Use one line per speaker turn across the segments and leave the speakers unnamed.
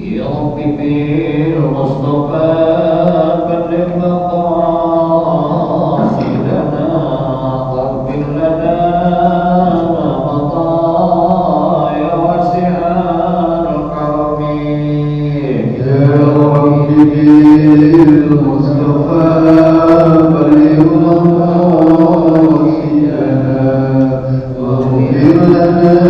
يا رب بالمصطفى بلغ مقاصدنا واغفر لنا ما مضى يا واسع الكرم.
يا رب بالمصطفى بلغ مقاصدنا واغفر لنا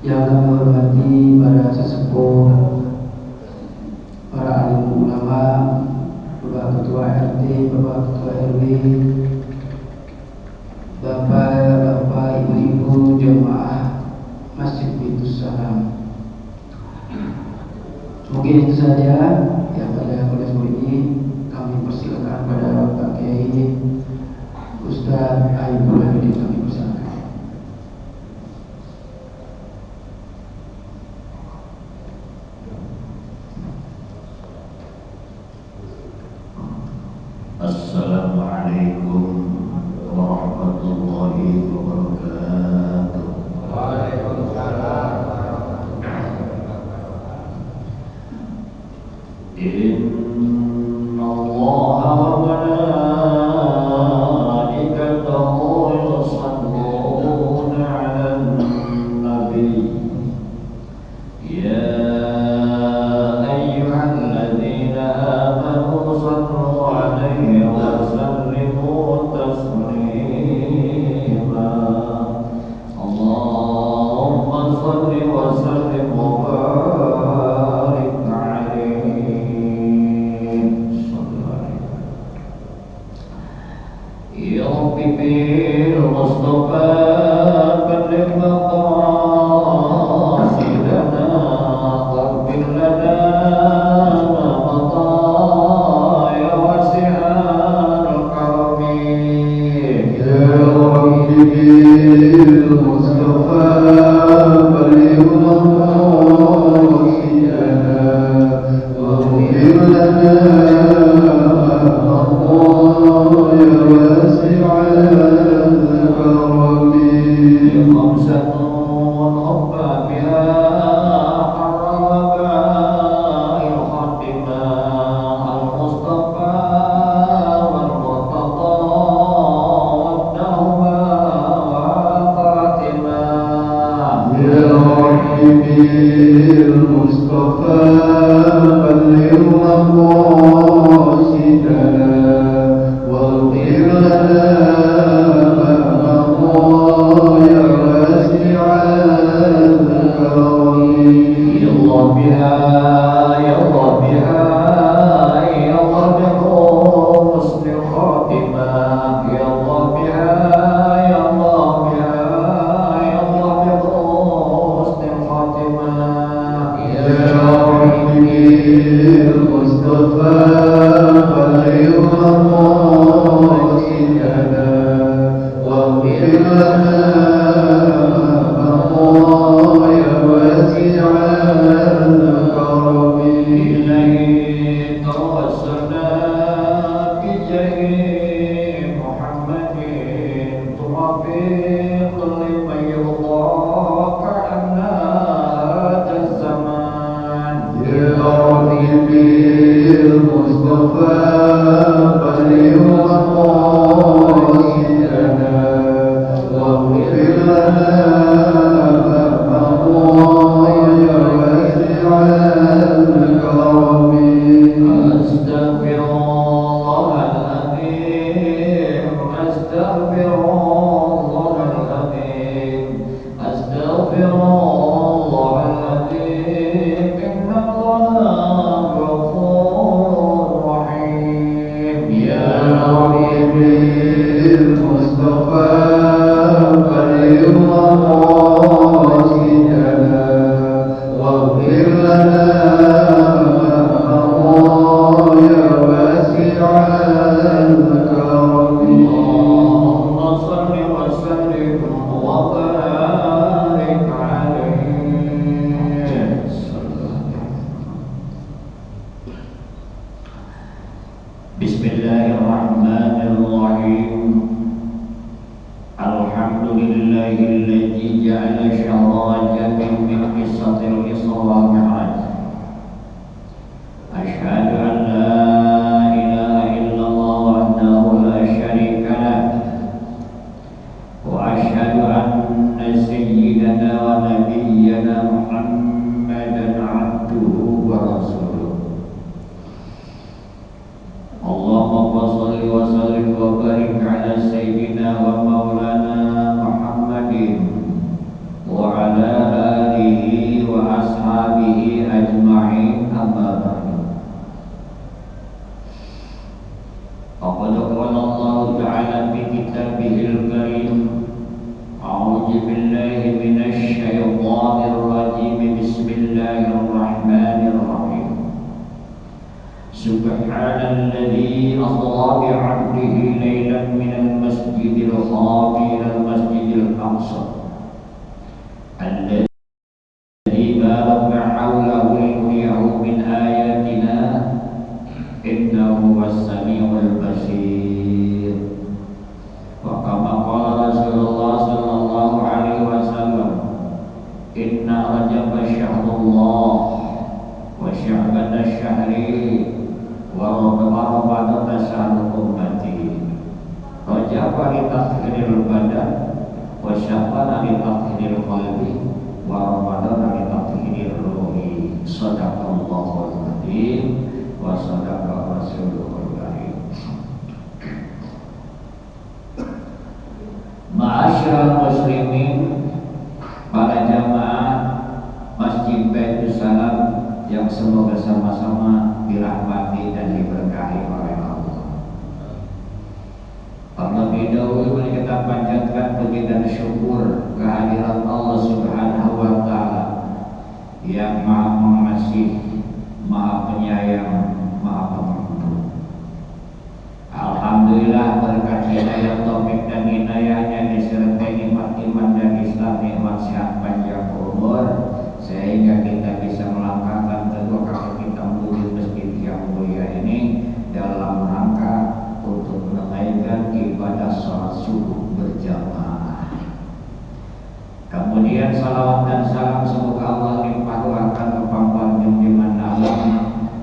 yang kami hormati para sesepuh, para alim ulama, Bapak Ketua RT, Bapak Ketua RW, Bapak, Ibu-ibu jemaah Masjid Bintus Salam. Mungkin itu saja yang pada kolektif ini. Kami persilakan pada Bapak Kiai Ustadz Aibul Hamidin, kami persilakan.
Assalamualaikum warahmatullahi wabarakatuh.
Waalaikumsalam.
Inna Allaha wa malaikatahu yusalluna 'alan nabi. Ya ayyuhalladzina amanu sallu 'alaihi wa sallimu taslima. Allahumma salli wa sallim wa barik 'alaihi. Ya Rabbi bil Mustafa balligh maqasidana waghfir lana ma mada ya wasi'al karami.
Ya Rabbi bil Mustafa balligh maqasidana waghfir lana ma mada ya wasi'al karami.
Khamsatun hubba biha harraba al-khatimah al-Mustafa wal-Muqtada wad-Dawma wal-Fatimah.
Ya Rabbi bil Mustafa balligh maqasidana waghfir lana ma mada ya wasi'al karami.
Ya Allah biha, ya Allah biha, ya Allah bi husnil khatimah. Ya Allah biha, ya Allah biha, ya Allah bi husnil khatimah.
Ya Rabbi bil Mustafa
الرفيق لمن يرضى كأنها هذا الزمان
يا رفيقي المصطفى بلغ مقاصدنا واغفر لنا ما مضى يا واسع الكرم.
أستغفر الله العظيم أستغفر الله العظيم أستغفر الله العظيم إن الله غفور رحيم
يا ربي المصطفى بلغ مقاصدنا واغفر لنا ما مضى يا واسع الكرم.
اللهم صل وسلم وبارك عليه. بسم الله الرحمن الرحيم. الحمد لله الذي جعل شهر رجب من قصة الإسراء والمعراج. أشهد أن لا إله إلا الله وحده لا شريك له وأشهد أن سيدنا ونبينا محمدا عبده ورسوله. اللهم صل وسلم وبارك على سيدنا ومولانا محمد وعلى آله وأصحابه أجمعين. أما بعد، فقد قال الله تعالى في كتابه الكريم: أعوذ بالله من الشيطان الرجيم. بسم الله الرحمن الرحيم. سبحان الذي أسرى بعبده ليلا من المسجد الحرام إلى المسجد الأقصى الذي بارك حوله لنريه من آياتنا إنه هو السميع البصير. وكما قال رسول الله صلى الله عليه وسلم: إن رجب شهر الله وشعبان شهري ورمضان شهر أمتي. رجب لتطهير البدن وشعبان لتطهير القلب ورمضان لتطهير الروح. صدق الله العظيم وصدق رسوله الكريم. Ma'asyiral muslimin, para jamaah Masjid Baitul Salam yang semoga sama-sama dirahmati dan diberkahi oleh Allah. Terlebih dahulu mari kita panjatkan puji dan syukur kehadiran Allah Subhanahu wa taala yang Maha Pengasih, Maha Penyayang, Maha Pengampun. Alhamdulillah berkat hidayah taufik dan hidayahnya disertai nikmat iman dan Islam, nikmat sehat panjang umur, sehingga kita bisa melangkahkan kedua kaki kita menuju masjid yang mulia ini dalam rangka untuk menunaikan ibadah sholat subuh berjamaah. Kemudian salawat dan salam semoga Allah limpahkan kepada junjungan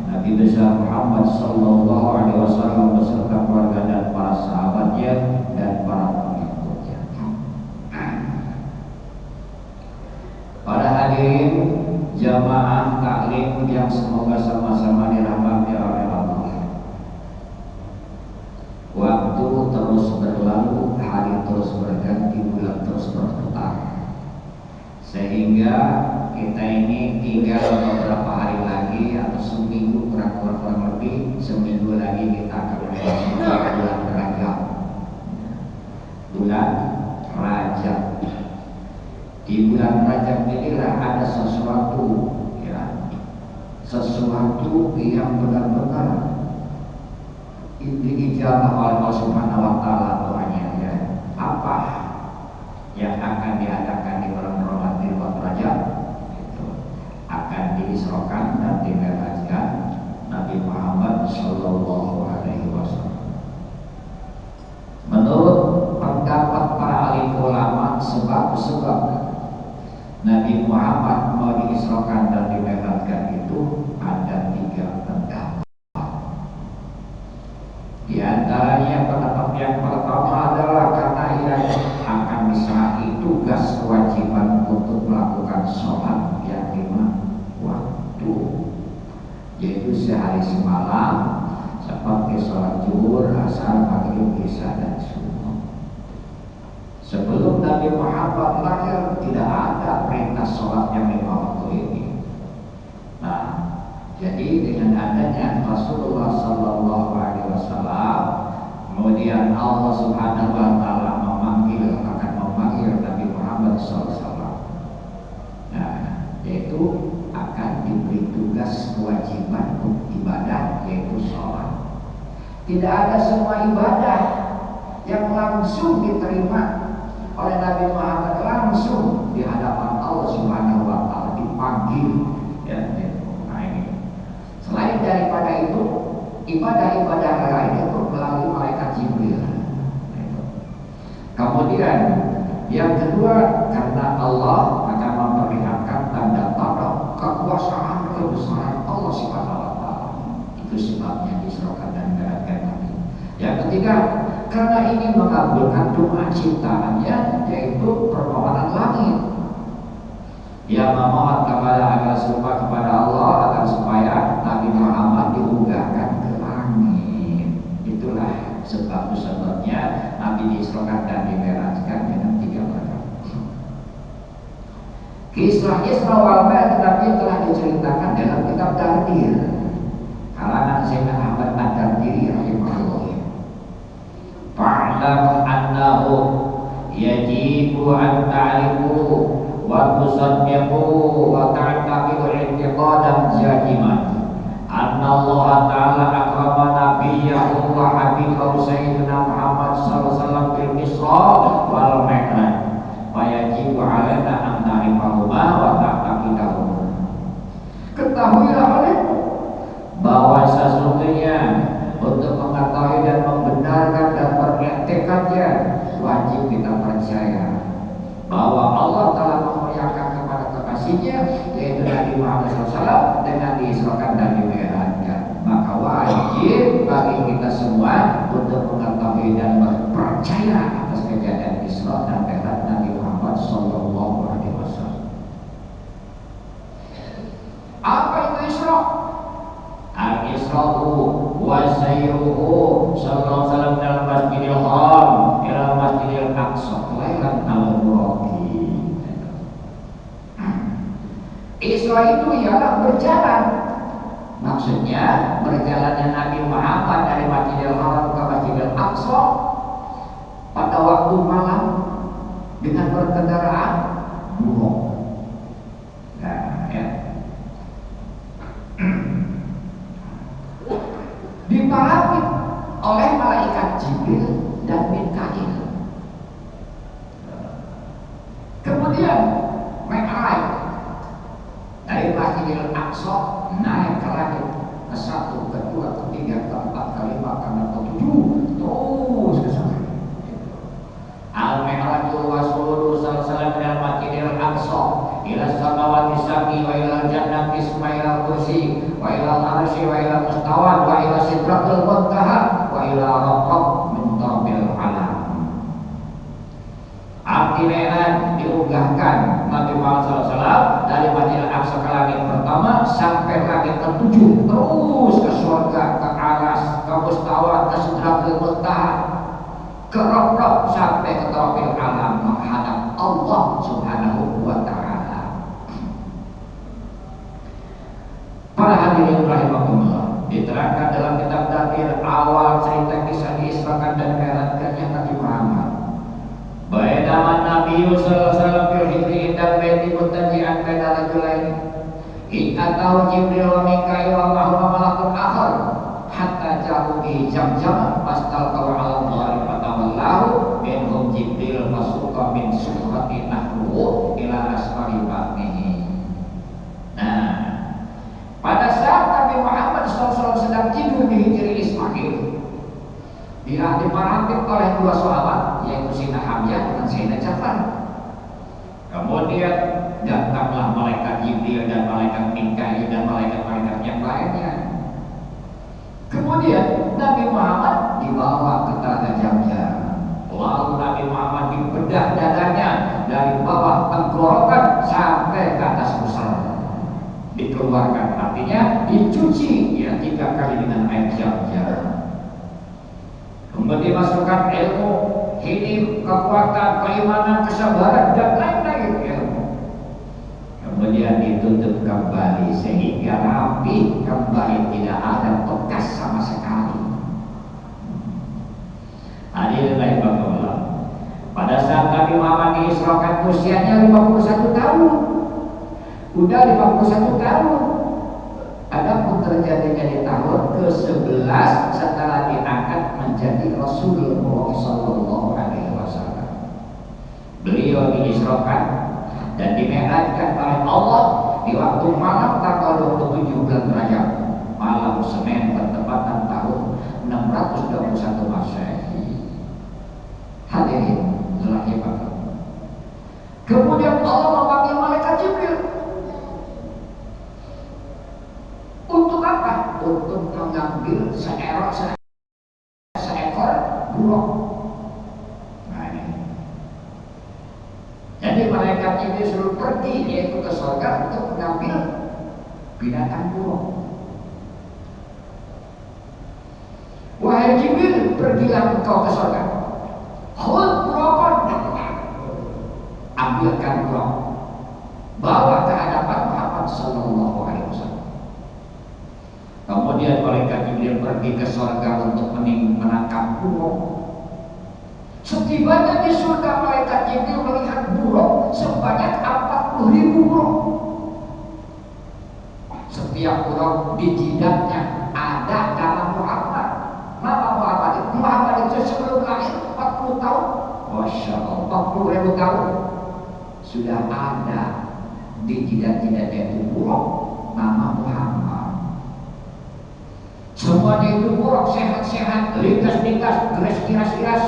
Nabi besar Muhammad sallallahu alaihi wasallam beserta keluarga dan para sahabatnya dan para pengikutnya. Para hadirin jamaah taklim yang semoga sama-sama dirahmati oleh Allah. Waktu terus berlalu, hari terus berganti, bulan terus berputar, sehingga kita ini tinggal beberapa hari lagi atau seminggu, kurang lebih seminggu lagi kita akan memasuki bulan Rajab. Bulan Rajab. Di bulan Rajab inilah ada sesuatu, ya, sesuatu yang benar-benar diijabah oleh Allah Subhanahu wa taala doanya, ya. Apa yang akan diadakan di bulan Rajab? Akan diisrokan dan dimi'rajkan Nabi Muhammad sallallahu alaihi wasallam. Menurut pendapat para ahli sebab Nabi Muhammad mau diisrokan dan dimi'rajkan itu ada 3 pendapat. Di antaranya pendapat yang pertama adalah karena ia akan diserahi tugas kewajiban untuk melakukan sholat yang 5 waktu, yaitu sehari semalam seperti sholat zuhur, asar, maghrib, isya dan subuh. Sebelum Nabi Muhammad lahir tidak ada perintah sholat yang 5 waktu ini. Nah, jadi dengan adanya Rasulullah Sallallahu Alaihi Wasallam, kemudian Allah Subhanahu Wa Taala akan memanggil Nabi Muhammad SAW. Nah, yaitu akan diberi tugas kewajiban ibadah, yaitu sholat. Tidak ada semua ibadah yang langsung diterima oleh Nabi Muhammad langsung di hadapan Allah Subhanahu Wa Taala, dipanggil. Ya, nah ini. Selain daripada itu, ibadah-ibadah lain itu melalui malaikat Jibril. Kemudian yang kedua, karena Allah akan memperlihatkan tanda-tanda kekuasaan kebesaran Allah Subhanahu Wa Taala. Itu sebabnya disrokan dan diberatkan Nabi. Yang ketiga, karena ini mengabulkan doa ciptaannya, yaitu permohonan langit. Ia memohon kepada agar serupa kepada Allah agar supaya Nabi Muhammad diunggahkan ke langit. Itulah sebab-sebabnya Nabi diisrokan dan dimi'rajkan dengan 3 perkara. Kisah Isra wal Mi'raj Nabi telah diceritakan dalam kitab Dardir karangan Sayyidina Ahmad Ad-Dardiri rahimahullah. Fa'lam annahu yajibu an ta'rifu wa tusaddiqu wa ta'taqidu i'tiqadan jaziman anna Allah Ta'ala akrama nabiyyahu wa habibahu Sayyidina Muhammad sallallahu alaihi wasallam bil Isra wal Mi'raj wa yajibu 'alaina an na'rifahuma wa ta'taqidahuma. Ketahuilah olehmu bahwa sesungguhnya untuk mengetahui dan membenarkan dan beriktikadnya wajib kita percaya bahwa Allah telah memuliakan kepada kekasihnya yaitu Nabi Muhammad SAW dengan diisrokan dan dimi'rajkan. Maka wajib bagi kita semua untuk mengetahui dan percaya atas kejadian Isra dan Mi'raj Nabi Muhammad SAW. Apa itu Isra? Al-Isra'u wa sayruhu sallallahu alaihi wasallam dalam Masjidil Haram ila Masjidil Aqsa lailan al-muraqi. Isra itu ialah berjalan. Maksudnya berjalannya Nabi Muhammad dari Masjidil Haram ke Masjidil Aqsa pada waktu malam dengan berkendaraan buruk. Nah, ya. Diparangi oleh malaikat Jibril dan Mikail. Kemudian Mi'raj dari Masjidil Aqsa naik ke langit ke-1, ke-2, ke-3, ke-4, ke-5, ke-6, ke-7 terus ke sana. Al-Mi'rajul Rasulullah sallallahu alaihi wasallam dari Masjidil Aqsa ila samawati sab'i wa ila jannati ismail kursi wa ila al-arsy wa ila mustawad wa ila sidratil muntaha wa ila rabbaq min tarbil alam. Artinya diunggahkan Nabi Muhammad SAW dari Masjidil Aqsa ke langit pertama sampai langit ke-7 terus ke surga, ke aras, ke mustawad, ke sidratil muntaha, ke rabbaq sampai ke tarbil alam menghadap Allah Subhanahu wa Ta'ala. Para hadirin rahimahullah, diterangkan dalam kitab Dardir awal cerita kisah diisrakan dan mi'rajkannya Nabi Muhammad. Bainama Nabi sallallahu alaihi wasallam fil hijri dan baiti mutaji'an baina rajulain. Atahu Jibril wa Mikail wa ma'huma malakun akhar hatta ja'u bi jam-jam fastalqaw 'ala dhari fatawallahu minhum Jibril fasuqa min suhrati nahru ila asfari batnihi. Nah, pada saat Nabi Muhammad SAW sedang tidur di hijri Ismail, dia diparantik oleh 2 sahabat, yaitu Sayyidina Hamzah dan Sayyidina Ja'far. Kemudian datanglah malaikat Jibril dan malaikat Mikail dan malaikat-malaikat yang lainnya. Kemudian Nabi Muhammad dibawa ke tanah Jamjam. Lalu Nabi Muhammad dibedah dadanya dari bawah tenggorokan sampai ke atas pusar. Dikeluarkan, artinya dicuci ya 3 kali dengan air Jamjam. Kemudian dimasukkan ilmu, hidup, kekuatan, keimanan, kesabaran dan lain-lain ilmu. Kemudian ditutup kembali sehingga rapi kembali, tidak ada bekas sama sekali. Hadirin rahimakumullah. Pada saat Nabi Muhammad diisrakan usianya 51 tahun. Udah 51 tahun. Adapun terjadinya di tahun ke-11 setelah diangkat menjadi Rasulullah sallallahu alaihi wasallam. Beliau diisrakan dan dimi'rajkan oleh Allah di waktu malam tanggal 27 bulan Rajab, malam Senin bertepatan tahun 621 Masehi. Hadirin rahimahullah. Kemudian Allah memanggil malaikat Jibril. Untuk apa? Untuk mengambil seekor burung. Nah ini. Jadi malaikat Jibril suruh pergi yaitu ke surga untuk mengambil binatang burung. Wahai Jibril, pergilah engkau ke surga. Khud burukon, ambilkan burung, bawa ke hadapan Muhammad sallallahu alaihi wasallam. Kemudian malaikat Jibril pergi ke surga untuk menangkap burung. Setibanya di surga, malaikat Jibril melihat burung sebanyak 40.000 burung. Setiap burung di jidatnya ada nama Muhammad. Nama Muhammad itu sebelum lahir 40 tahun. Masya Allah, 40.000 tahun sudah ada di jidat-jidatnya itu burung nama Muhammad. Semuanya itu buruk, sehat-sehat, lintas-lintas, geras-giras,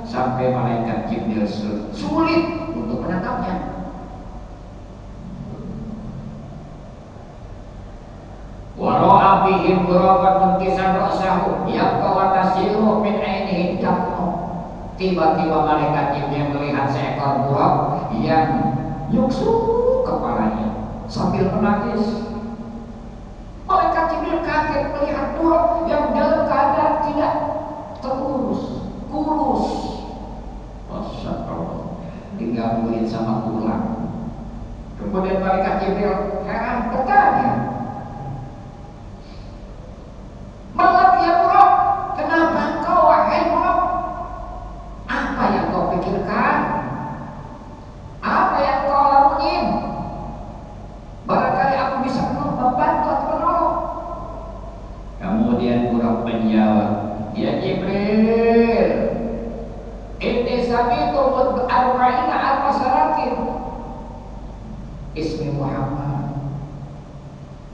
sampai malaikat Jibril sulit untuk menangkapnya. Wara'a bihim ghuraban munkisan ra'sahu yaqwa tasiru min ainihi dam'u. Tiba-tiba malaikat Jibril melihat seekor burung yang nyuksuk kepalanya sambil menangis. Malaikat Jibril kaget melihat burung yang dalam keadaan tidak terurus, kurus. Masya Allah, digangguin sama tulang. Kemudian malaikat Jibril heran bertanya, "Malak ya burung, kenapa engkau wahai burung? Apa yang kau pikirkan? Apa yang kau lakuin? Barangkali aku bisa membantu atau menolong." Kemudian burung menjawab, "Ya Jibril, inni sami'tu arba'ina alfa sanatin ismi Muhammad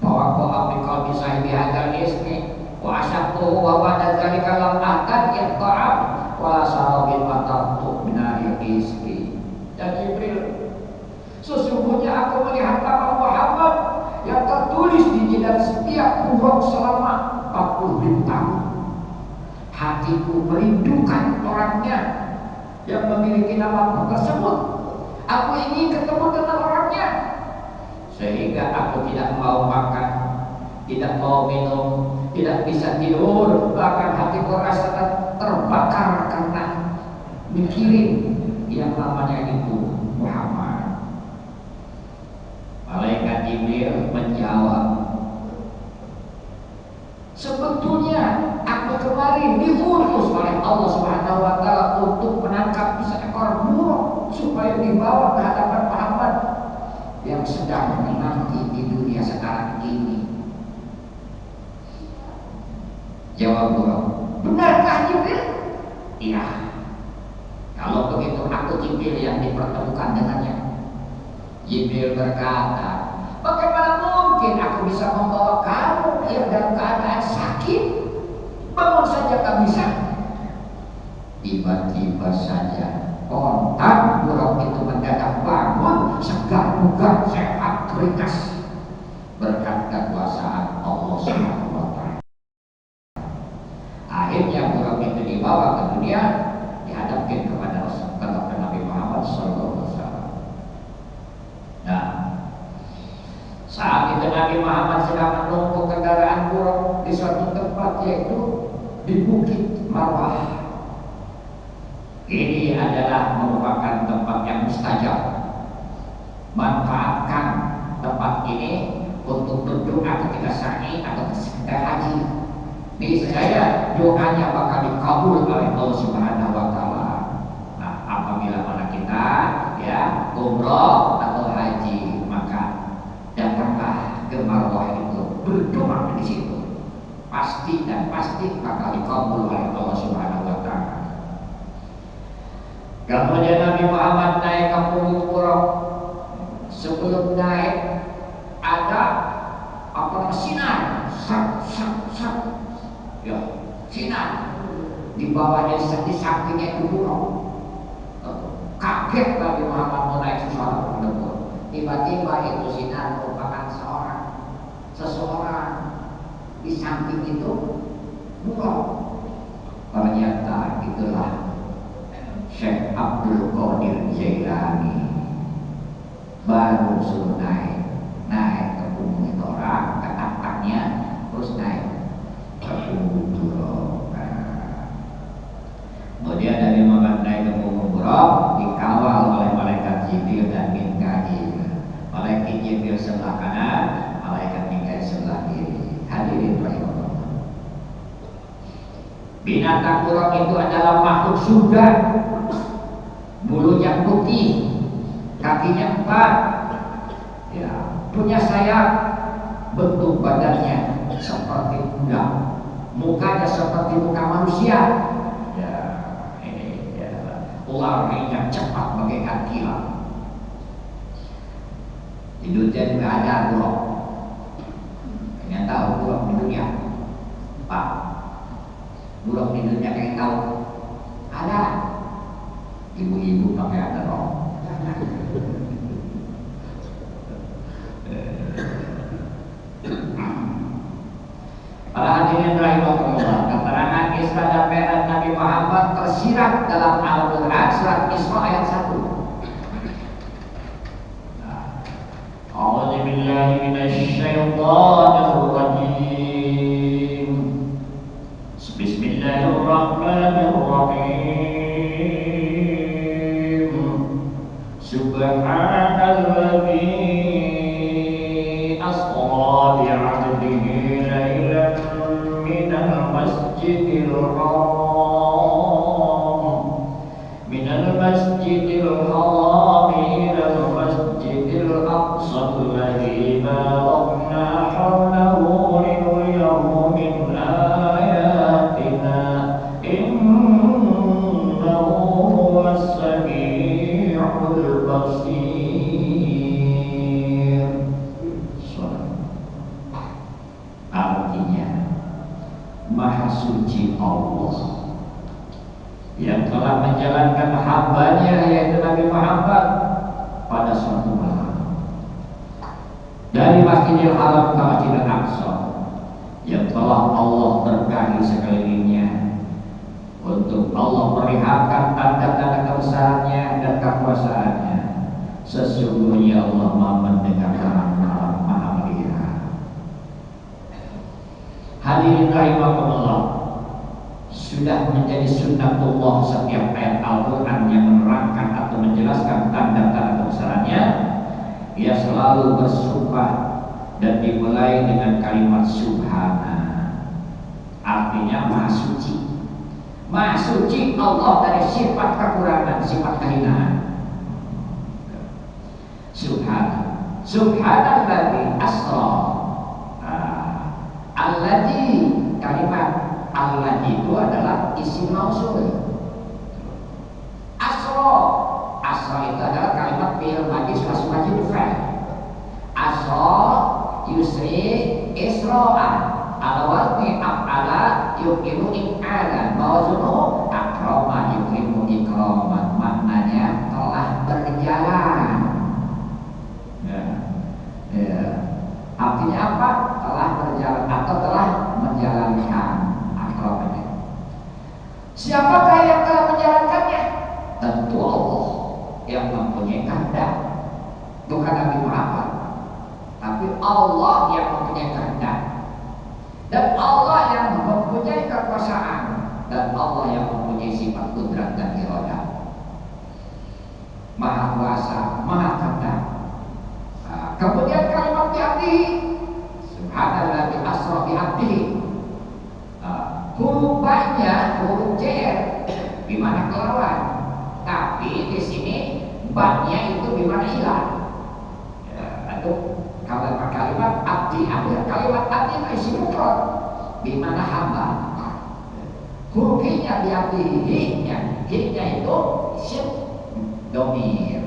wa qa'a bi qalbi sahibi hadzal ismi wa asyaqtuhu wa ba'da dzalika lam ahtad yaqta'am wa sarabil matartu minari ismi." Dan Jibril, sesungguhnya aku melihat nama Muhammad yang tertulis di jidat setiap burung selama 40.000 tahun. Hatiku merindukan orangnya yang memiliki nama tersebut. Aku ingin ketemu dengan orangnya, sehingga aku tidak mau makan, tidak mau minum, tidak bisa tidur, bahkan hatiku rasa terbakar karena mikirin yang namanya itu Muhammad. Malaikat Jibril menjawab, "Sebetulnya aku kemarin diutus oleh Allah Subhanahu wa taala untuk menangkap seekor burung supaya dibawa ke hadapan Muhammad yang sedang menanti di dunia sekarang ini." Jawab burung, "Benarkah Jibril?" "Iya." "Kalau begitu aku Jibril yang dipertemukan dengannya." Jibril berkata, "Bagaimana mungkin aku bisa membawa kamu yang dalam keadaan sakit? Bangun saja tak bisa." Tiba-tiba saja kontak burung itu mendadak bangun ringkas berkat kekuasaan Allah Subhanahu wa Ta'ala. Akhirnya buruk itu dibawa ke dunia, dihadapkan kepada Nabi Muhammad SAW. Nah, saat itu Nabi Muhammad sedang menunggu kendaraan buruk di suatu tempat, yaitu di Bukit Marwah. Ini adalah merupakan tempat yang mustajab. Manfaatkan tempat ini untuk berdoa ketika sa'i atau ketika haji. Niscaya doanya bakal dikabul oleh Allah Subhanahu wa Ta'ala. Nah, apabila mana kita ya umroh atau haji, maka datanglah ke Marwah itu, berdoa di situ. Pasti dan pasti bakal dikabul oleh Allah Subhanahu wa Ta'ala. Kemudian Nabi Muhammad naik ke Bukit Buruk. Sebelum naik ada sinar, ya sinar di bawahnya, di sampingnya itu buruk. Kaget Nabi Muhammad mau naik sesuatu tersebut. Tiba-tiba itu sinar merupakan seseorang di samping itu buruk. Ternyata itulah Syekh Abdul Qadir Jailani. Baru suruh naik ke punggung itu orang, ke atapnya, terus naik ke punggung buruk. Kemudian dari naik ke punggung buruk dikawal oleh malaikat Jibril dan Mikail. Malaikat Jibril sebelah kanan, malaikat Mikail sebelah kiri. Hadirin rahimahullah. Binatang buruk itu adalah makhluk surga. Bulunya putih, kakinya 4, ya, punya sayap, bentuk badannya seperti kuda, mukanya seperti muka manusia. Ya, ini larinya cepat bagaikan kilat. Di dunia juga ada buruk. Kalian tahu buruk di dunia? Pak, buruk di dunia kalian tahu? Ada. Ibu-ibu pakai underwear. Para hadirin rahimahullah, keterangan Isra dan Mi'raj Nabi Muhammad tersirat dalam Al-Quran surat Isra ayat 1. A'udzu billahi minasy syaithanir rajim. Bismillahirrahmanirrahim. Subhanalladzi asra bi'abdihi lailan minal masjidil haram ilal masjidil aqsa alladzi barakna hawlahu linuriyahu min ayatina innahu huwas sami'ul basir. Artinya Maha suci Allah yang telah menjalankan hambanya, yaitu Nabi Muhammad, pada suatu malam dari Masjidil Haram ke Masjidil Aqsa yang telah Allah berkahi sekelilingnya, untuk Allah perlihatkan tanda-tanda kebesarannya dan kekuasaannya. Sesungguhnya Allah Maha mendengar, Maha melihat. Hadirin rahimakumullah, sudah menjadi sunnatullah setiap ayat Al-Quran yang menerangkan atau menjelaskan tanda-tanda kebesarannya, ia selalu bersumpah dan dimulai dengan kalimat subhana, artinya maha suci. Maha suci Allah dari sifat kekurangan, sifat kehinaan. Subhanalladzi asra. Alladzi, kalimat alladzi itu adalah isim mausul. Asra itu adalah kalimat fi'il madhi sulasi wajib fa'il. Asra yusri isra'an ala wazni af'ala yuqimu if'alan mawzunuhu akrama yuqimu ikraman. Maknanya telah berjalan. kehendak, bukan Nabi Muhammad, tapi Allah yang mempunyai kehendak, dan Allah yang mempunyai kekuasaan, dan Allah yang mempunyai sifat kudrat dan iradah. Maha kuasa, maha kehendak. Kemudian kalimat bi'abdihi, subhanallah bi'asra bi'abdihi. Huruf ba-nya huruf jar bimana kelawan, tapi di sini ba-nya itu bimana hilang. Atau kalimat abdi, kalimat abdi itu isi mufrad bimana hamba. Huruf hi-nya bi'abdihi, hi-nya itu isim domir,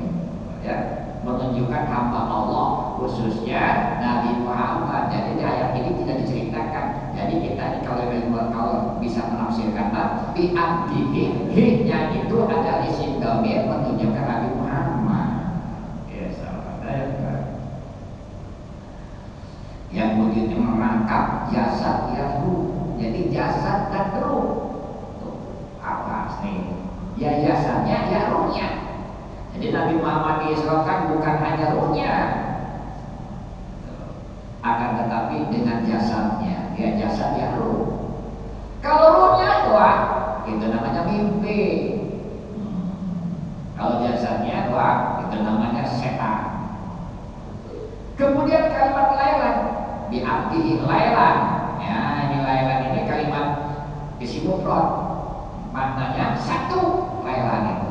ya, menunjukkan hamba Allah, khususnya Nabi Muhammad. Jadi di ayat ini tidak diceritakan. Jadi kita ini kalau bisa menafsirkan bi abdihi, hi-nya itu ada isim domir menunjukkan Nabi Muhammad. Ya, salah ada yang begitu merangkap jasad ya ruh. Jadi jasad dan ruh. Apa sih? Ya jasadnya ya ruhnya. Jadi Nabi Muhammad diisrakan bukan hanya ruhnya, akan tetapi dengan jasadnya, ya jasad ya ruh. Kalau ruhnya doang, itu namanya mimpi. Kalau jasadnya doang, itu namanya setan. Kemudian kalimat lailan, bi'abdihi lailan. Ya, ini lailan ini kalimat isim mufrad, maknanya satu lailan itu.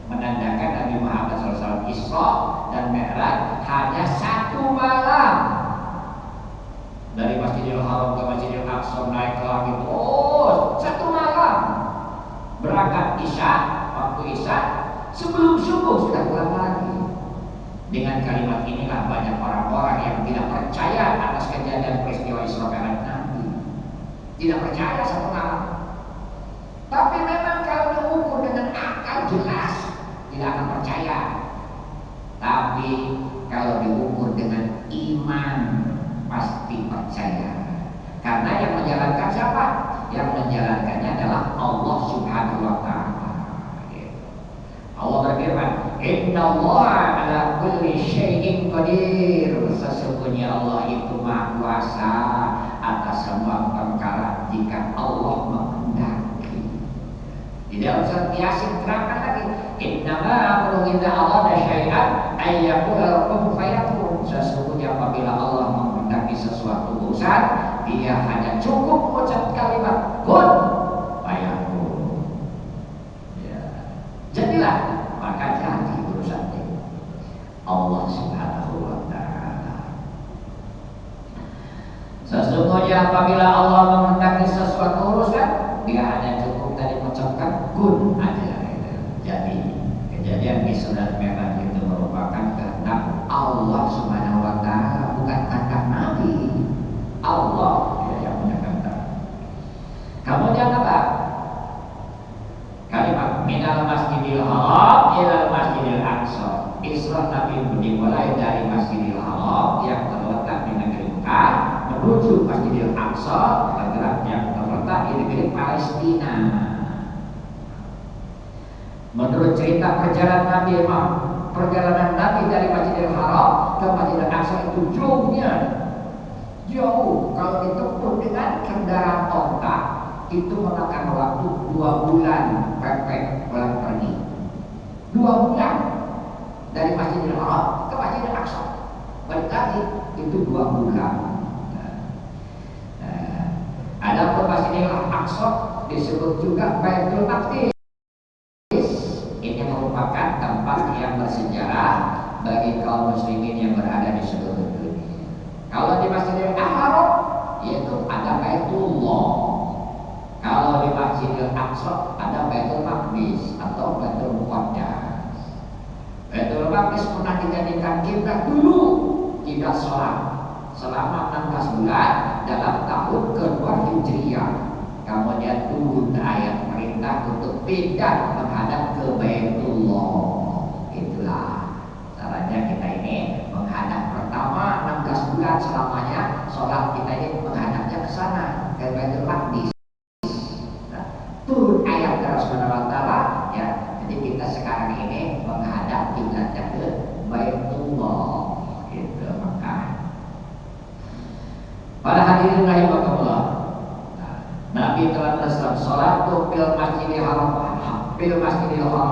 Menandakan Nabi Muhammad SAW Isra dan Mi'raj hanya satu malam. Dari Masjidil Haram ke Masjidil Aqsa naik ke langit, oh satu malam. Berangkat Isya, waktu Isya, sebelum subuh sudah pulang lagi. Dengan kalimat inilah banyak orang-orang yang tidak percaya atas kejadian peristiwa Isra Mi'raj Nabi. Tidak percaya satu malam. Tapi memang kalau diukur dengan akal jelas tidak akan percaya. Tapi kalau diukur dengan iman pasti percaya. Karena yang menjalankan siapa? Yang menjalankannya adalah Allah Subhanahu wa Ta'ala. Allah berfirman, "Innallaha 'ala kulli syai'in qadir." Sesungguhnya Allah itu Maha Kuasa atas semua perkara jika Allah menghendaki. Di dalam surat Yasin terangkan lagi, innama amruhu idza arada syai'an ay yaqula kun fayakun. Sesungguhnya apabila Allah menghendaki sesuatu urusan, dia hanya cukup mengucap kalimat kun fayakun. Ya. Jadilah, maka jadi urusan itu. Allah Subhanahu wa Ta'ala. Sesungguhnya apabila Allah menghendaki sesuatu urusan, dia hanya cukup tadi mengucapkan kun aja. Jadi kejadian Isra dan Mi'raj itu merupakan kehendak Allah Subhanahu wa Ta'ala, bukan kehendak Nabi. Allah yang punya kehendak. Kemudian apa? Kalimat minal masjidil haram ilal masjidil aqsa. Isra Nabi dimulai dari Masjidil Haram yang terletak di negeri Mekah menuju Masjidil Aqsa yang terletak di negeri Palestina. Menurut cerita perjalanan Nabi dari Masjidil Haram ke Masjidil Aqsa itu jauhnya jauh. Kalau ditempuh dengan kendaraan onta itu memakan waktu 2 bulan pepek pulang pergi. 2 bulan dari Masjidil Haram ke Masjidil Aqsa. Berarti itu 2 bulan. Adapun Masjidil Aqsa disebut juga Baitul Maqdis. Ini merupakan tempat yang bersejarah bagi kaum muslimin yang berada di seluruh dunia. Kalau di Masjidil Haram yaitu ada Baitullah. Kalau di Masjidil Aqsa ada Baitul Maqdis atau Baitul Muqaddas. Baitul Maqdis pernah dijadikan kiblat dulu, tidak sholat selama 16 bulan dalam tahun kedua Hijriah. Kemudian turun ayat perintah untuk pindah menghadap ke Baitullah. Itulah caranya kita ini menghadap pertama 16 bulan selamanya sholat kita ini menghadapnya ke sana, ke Baitul Maqdis. Turun ayat dari Subhanahu wa Ta'ala, ya. Jadi kita sekarang ini menghadap kiblat hadirin rahimakumullah. Nabi telah bersabda, "Sholatu fil masjidil haram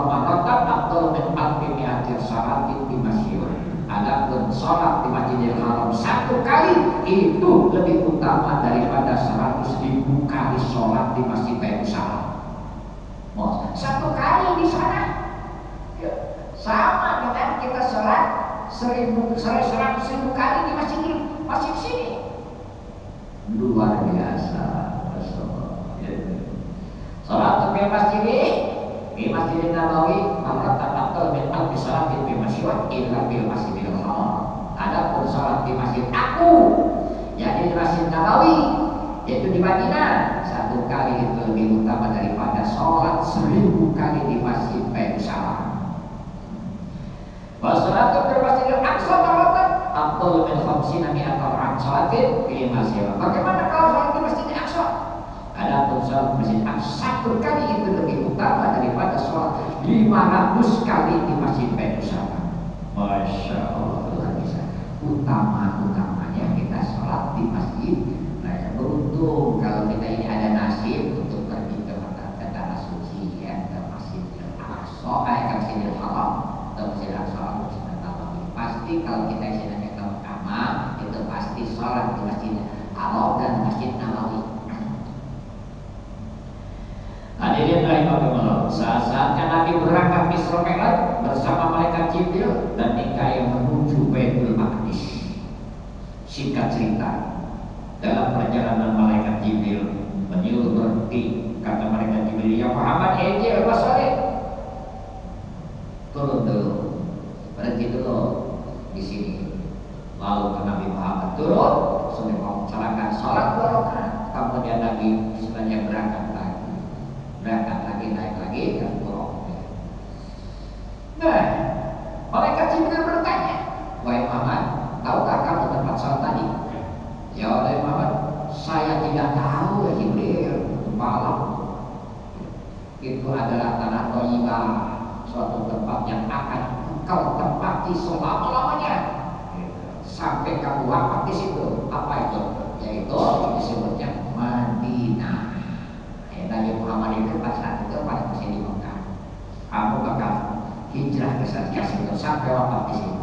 marratan afdalu min alfi mi'ati sholatin fi masjid." Adapun sholat di Masjidil Haram satu kali itu lebih utama daripada 100.000 kali sholat di Masjid Baitul Salam. Satu kali di sana sama dengan kita sholat 100.000 kali di masjid sini. Luar biasa. Sholat di Masjidil Nabawi marratan afdalu min alfi sholatin fi masjid illa bil Masjidil Haram. Adapun sholat di masjid aku, yakni di Masjid Nabawi, yaitu di Madinah, satu kali itu lebih utama daripada sholat 1000 kali di Masjid Baitul Salam. Wassalatu fil Masjidil Aqsa marratan afdalu min 50 mi'atan sholatin fi masjid. Bagaimana kalau sholat di Masjid Aqsa? Adapun sholat Masjid Aqsa satu kali itu lebih utama daripada sholat 500 kali di Masjid Baitul Salam. Masya Allah, luar biasa. Utama-utamanya kita sholat di masjid. Nah, beruntung kalau kita ini ada nasib untuk pergi ke tanah suci, ya, ke Masjidil Aqsa, ke Masjidil Haram, ke Masjidil Aqsa. Pasti kalau kita istilahnya ke Mekah, itu pasti sholat di Masjidil Haram dan Masjid Nabawi. Hadirin rahimakumullah, saat-saatnya Nabi berangkat Isra Mi'raj bersama malaikat Jibril dan Mikail menuju Baitul Maqdis. Singkat cerita, dalam perjalanan malaikat Jibril menyuruh berhenti. Kata malaikat Jibril, "Ya Muhammad, ijil wasalik." Turun dulu, berhenti dulu di sini. Lalu Nabi Muhammad turun, sudah melaksanakan sholat 2 rakaat. Kemudian Nabi sebenarnya berangkat lagi, naik lagi dan turun. Nah, malaikat Jibril bertanya, "Wahai Muhammad, tahukah kamu tempat sholat tadi?" "Ya wahai Muhammad, saya tidak tahu ya Jibril, malam. Itu adalah tanah Thayyibah, suatu tempat yang akan engkau tempati selama-lamanya sampai kamu wafat di situ." Apa itu? Yaitu disebutnya Madinah. Nabi Muhammad itu pas saat itu pada masih di Mekah. Kamu bakal hijrah ke situ sampai wafat di situ.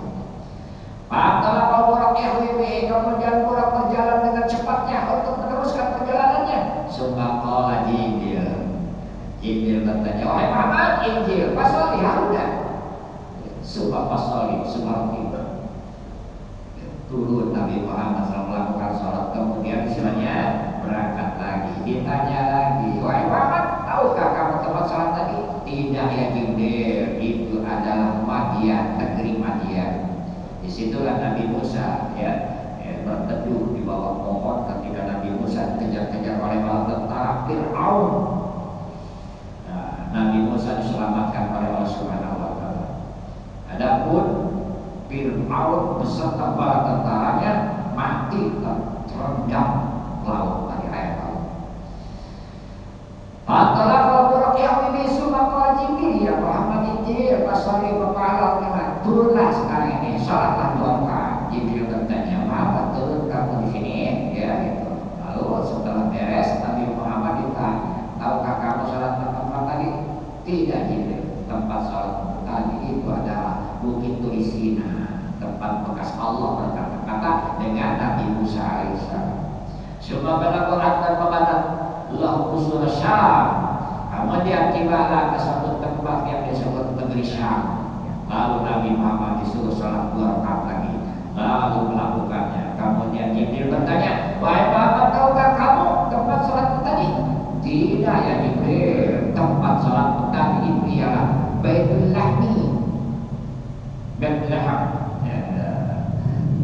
Padahal kalau RWB kemudian kurang berjalan dengan cepatnya untuk meneruskan perjalanannya. Subhanallah Jibril bertanya, "Wahai Muhammad, Injil, pasal Yahuda." Subhanallah. Turun Nabi Muhammad SAW melakukan sholat, kemudian istilahnya berangkat lagi. Ditanya lagi, "Wahai Muhammad, tahukah kamu tempat sholat tadi?" "Tidak ya Jibril, itu adalah Madian, negeri Madian." Disitulah Nabi Musa berteduh di bawah pohon ketika Nabi Musa dikejar-kejar oleh bala tentara Fir'aun. Nah, Nabi Musa diselamatkan oleh Allah Subhanahu wa Ta'ala. Adapun Fir'aun beserta bala tentaranya mati terendam laut, tadi ayat laut. Fatalah kalau yang ini semua Jibril, "Ya Muhammad, Injil pasal 5 turunlah sekarang ini, sholatlah 2 rakaat." Jibril bertanya, "Muhammad, turun kamu di sini?" Ya gitu. Lalu setelah beres, Nabi Muhammad ditanya, "Tahukah kamu sholat tempat tadi?" "Tidak Jibril, tempat sholat tadi itu adalah Bukit Turisina, tempat bekas Allah berkata-kata dengan Nabi Musa alaihissalam." Semua benar-benar dan memandang Allah usul Syam. Kemudian tibalah ke suatu tempat yang disebut negeri Syam. Lalu Nabi Muhammad disuruh sholat 2 rakaat lagi, lalu melakukannya. Kemudian Jibril bertanya, "Wahai Muhammad, tahukah kamu tempat sholat tadi?" "Tidak ya Jibril, tempat sholat tadi itu ialah Baitul Lahmi." Bethlehem.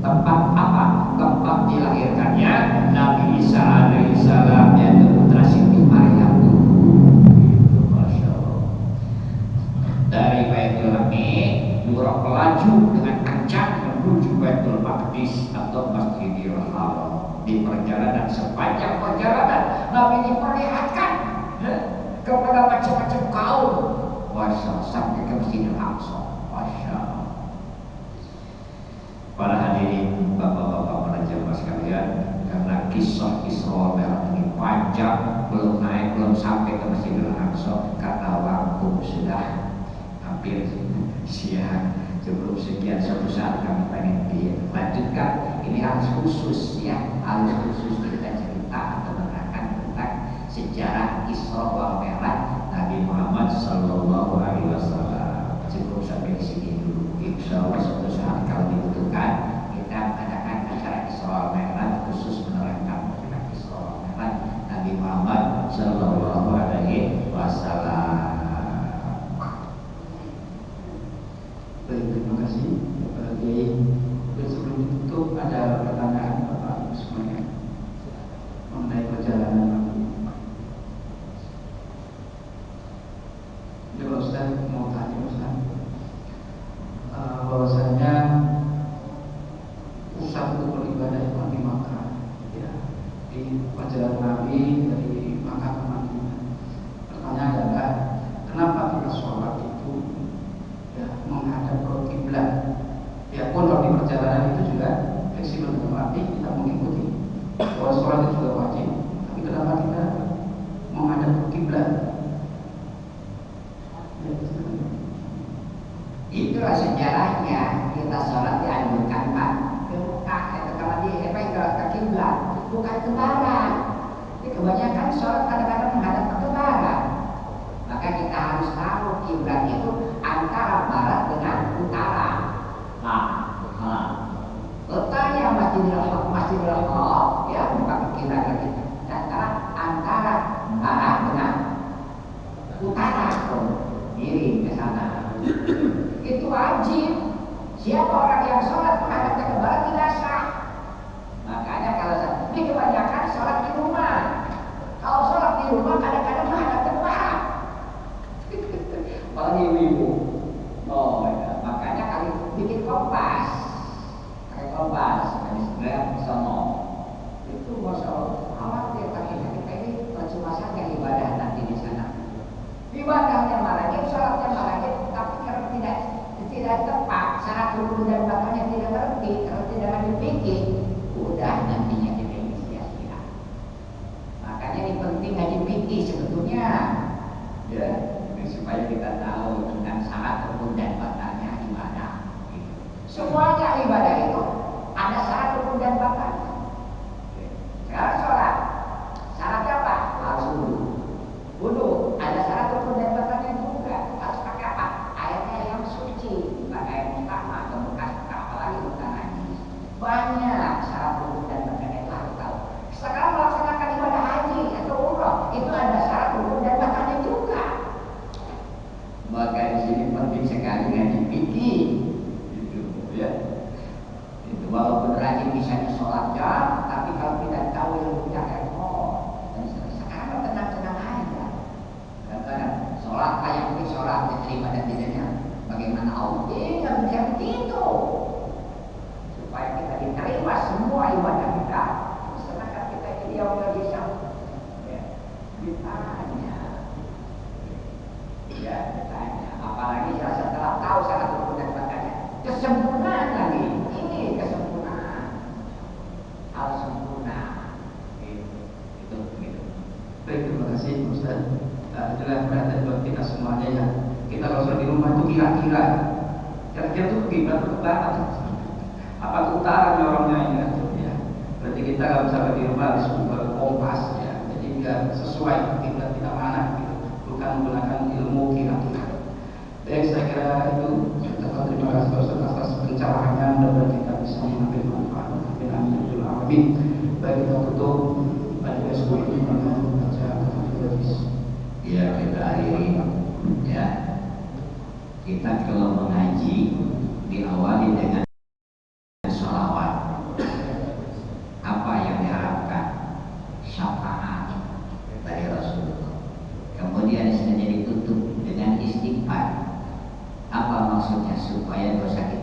Tempat apa? Tempat dilahirkannya Nabi Isa alaihissalam, yaitu putra Siti Maryam. Masya Allah. Dari Baitul Lahmi Buraq melaju dengan kencang menuju Baitul Maqdis atau Masjidil Haram. Di perjalanan, sepanjang perjalanan Nabi diperlihatkan kepada macam-macam kaum. Masya Allah, sampai ke Masjidil Aqsa. Masya Allah. Para hadirin, bapak-bapak, para jamaah sekalian, karena kisah Isra Mi'raj ini panjang, belum naik, belum sampai ke Masjidil Aqsa karena waktu sudah hampir siang. Cukup sekian, suatu saat kami pengen dilanjutkan. Ini harus khusus ya, harus khusus kita cerita atau menerangkan tentang sejarah Isra wal Mi'raj Nabi Muhammad Sallallahu Alaihi Wasallam. Cukup sampai di sini dulu. Insya Allah suatu saat kalau dibutuhkan kita mengadakan acara Isra wal Mi'raj khusus menerangkan tentang Isra wal Mi'raj Nabi Muhammad Sallallahu Alaihi Wasallam.
Baik, terima kasih Bapak Kiai. Sebelum ditutup ada pertanyaan Bapak Ibu semuanya mengenai perjalanan Nabi. Ya Pak Ustaz, mau tanya Ustaz, bahwasanya pusat untuk beribadah itu di Makkah, ya, di perjalanan Nabi dari Makkah ke Madinah. Pertanyaan adalah kenapa kita sholat itu menghadap ke kiblat? Ya pun kalau di perjalanan itu juga fleksibel dalam arti kita mengikuti bahwa sholat itu juga wajib, tapi kenapa kita menghadap ke kiblat? Ya,
itulah sejarahnya kita sholat dianjurkan Pak ke Mekah, itu kalau di ke kiblat, bukan ke barat. Jadi kebanyakan sholat kadang-kadang menghadap ke barat. Maka kita harus tahu kiblat itu antara barat dengan utara. Letaknya Masjidil Haram ya, bukan kiblat kita. Antara barat dengan utara, miring ke sana. Itu wajib. Siapa orang yang sholat menghadap ke barat tidak sah. Makanya kalau ini kebanyakan sholat di rumah. Kalau sholat di rumah kadang-kadang menghadap ke barat. Apalagi ibu-ibu. Oh, ya. Makanya kali bikin kompas, pakai kompas, ini sebenarnya sono. Itu masya Allah, khawatir kali kita ini percuma saja ibadah nanti di sana. Ibadahnya marahnya, sholatnya marahnya, tapi karena tidak tepat, syarat rukun dan bakannya tidak ngerti, kalau tidak dipikir, udah nantinya kita ini sia-sia. Makanya ini penting ngaji fikih sebetulnya, ya. Supaya kita tahu tentang syarat rukun dan batalnya ibadah. Semuanya ibadah itu ada syarat rukun dan batalnya. Sekarang sholat, syaratnya apa? Harus wudu. Ada syarat rukun dan batalnya juga. Harus pakai apa? Airnya yang suci, bukan air mutama atau bekas apalagi bukan najis. Banyak syarat rukun dan batalnya itu harus tahu. Sekarang melaksanakan ibadah haji atau umrah, itu ada syarat rukun dan batalnya juga. Maka di sini penting sekali ngaji fikih, gitu ya. Itu walaupun rajin misalnya sholat jam, tapi kalau tidak tahu ilmunya sekarang tenang-tenang aja. Kadang-kadang sholat kayak mungkin sholat diterima dan tidaknya, bagaimana Allah tidak bisa begitu. Supaya kita diterima semua ibadah kita, sedangkan kita ini yang bisa, ya, ditanya. Ya, bertanya. Apalagi setelah tahu syarat rukun dan batalnya, kesempurnaan lagi. Ini kesempurnaan. Harus sempurna. Itu begitu.
Baik, terima kasih Ustaz. Itulah perhatian buat kita semuanya ya. Kita kalau sholat di rumah itu kira-kira itu kiblat ke barat, apa ke utara orangnya ini ya. Berarti kita kalau misalnya di rumah harus kompas ya. Jadi biar sesuai kiblat kita mana gitu. Bukan menggunakan ilmu kira-kira. Baik, saya kira itu. Terima kasih Ustaz atas pencerahannya. Mudah-mudahan kita bisa mengambil manfaat. Amin. Baik, kita tutup pada besok ini dengan membaca hadis.
Ya, kita akhiri ya. Kita kalau mengaji diawali dengan sholawat. Apa yang diharapkan? Syafaat dari Rasulullah. Kemudian selanjutnya ditutup dengan istighfar. Apa maksudnya? Supaya dosa kita